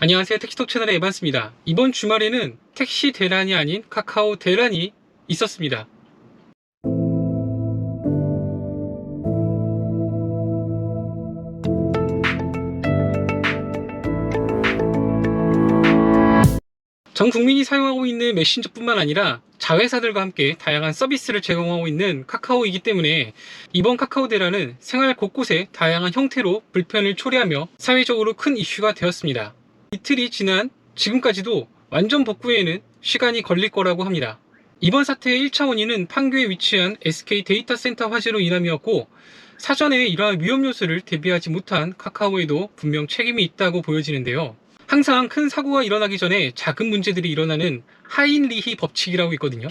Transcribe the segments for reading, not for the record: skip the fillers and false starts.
안녕하세요. 택시톡 채널의 에반스입니다. 이번 주말에는 택시 대란이 아닌 카카오 대란이 있었습니다. 전 국민이 사용하고 있는 메신저뿐만 아니라 자회사들과 함께 다양한 서비스를 제공하고 있는 카카오이기 때문에 이번 카카오 대란은 생활 곳곳에 다양한 형태로 불편을 초래하며 사회적으로 큰 이슈가 되었습니다. 이틀이 지난 지금까지도 완전 복구에는 시간이 걸릴 거라고 합니다. 이번 사태의 1차 원인은 판교에 위치한 SK 데이터 센터 화재로 인함이었고, 사전에 이러한 위험 요소를 대비하지 못한 카카오에도 분명 책임이 있다고 보여지는데요. 항상 큰 사고가 일어나기 전에 작은 문제들이 일어나는 하인리히 법칙이라고 있거든요.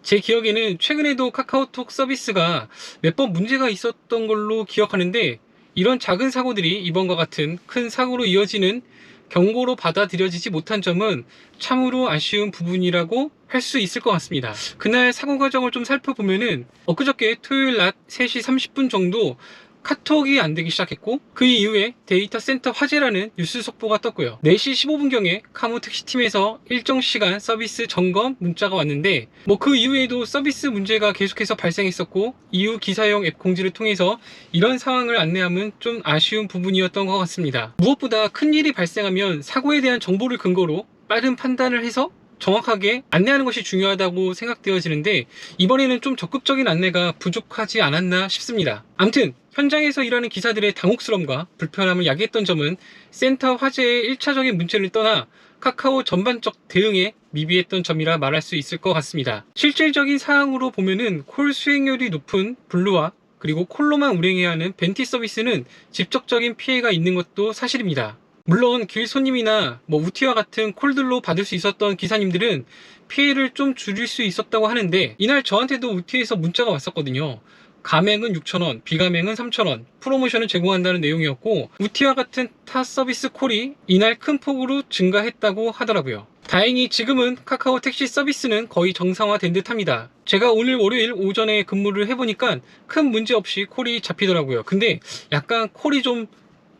제 기억에는 최근에도 카카오톡 서비스가 몇 번 문제가 있었던 걸로 기억하는데, 이런 작은 사고들이 이번과 같은 큰 사고로 이어지는 경고로 받아들여지지 못한 점은 참으로 아쉬운 부분이라고 할 수 있을 것 같습니다. 그날 사고 과정을 좀 살펴보면은 엊그저께 토요일 낮 3시 30분 정도 카톡이 안 되기 시작했고, 그 이후에 데이터 센터 화재라는 뉴스 속보가 떴고요. 4시 15분경에 카모 택시팀에서 일정 시간 서비스 점검 문자가 왔는데, 그 이후에도 서비스 문제가 계속해서 발생했었고, 이후 기사용 앱 공지를 통해서 이런 상황을 안내함은 좀 아쉬운 부분이었던 것 같습니다. 무엇보다 큰일이 발생하면 사고에 대한 정보를 근거로 빠른 판단을 해서 정확하게 안내하는 것이 중요하다고 생각되어지는데, 이번에는 좀 적극적인 안내가 부족하지 않았나 싶습니다. 아무튼 현장에서 일하는 기사들의 당혹스러움과 불편함을 야기했던 점은 센터 화재의 1차적인 문제를 떠나 카카오 전반적 대응에 미비했던 점이라 말할 수 있을 것 같습니다. 실질적인 사항으로 보면은 콜 수행률이 높은 블루와 그리고 콜로만 운행해야 하는 벤티 서비스는 직접적인 피해가 있는 것도 사실입니다. 물론 길 손님이나 우티와 같은 콜들로 받을 수 있었던 기사님들은 피해를 좀 줄일 수 있었다고 하는데, 이날 저한테도 우티에서 문자가 왔었거든요. 가맹은 6,000원, 비가맹은 3,000원, 프로모션을 제공한다는 내용이었고, 우티와 같은 타 서비스 콜이 이날 큰 폭으로 증가했다고 하더라고요. 다행히 지금은 카카오 택시 서비스는 거의 정상화된 듯 합니다. 제가 오늘 월요일 오전에 근무를 해보니까 큰 문제 없이 콜이 잡히더라고요. 근데 약간 콜이 좀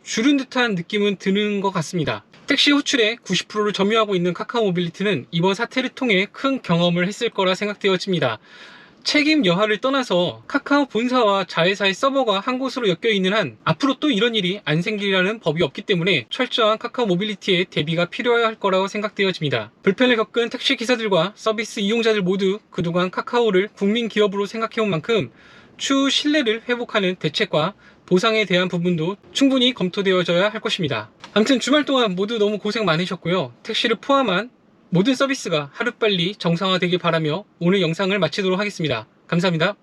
줄은 듯한 느낌은 드는 것 같습니다. 택시 호출의 90%를 점유하고 있는 카카오 모빌리티는 이번 사태를 통해 큰 경험을 했을 거라 생각되어집니다. 책임 여하를 떠나서 카카오 본사와 자회사의 서버가 한 곳으로 엮여 있는 한 앞으로 또 이런 일이 안 생기라는 법이 없기 때문에 철저한 카카오 모빌리티의 대비가 필요할 거라고 생각되어집니다. 불편을 겪은 택시 기사들과 서비스 이용자들 모두 그동안 카카오를 국민 기업으로 생각해온 만큼 추후 신뢰를 회복하는 대책과 보상에 대한 부분도 충분히 검토되어져야 할 것입니다. 아무튼 주말 동안 모두 너무 고생 많으셨고요. 택시를 포함한 모든 서비스가 하루빨리 정상화되길 바라며 오늘 영상을 마치도록 하겠습니다. 감사합니다.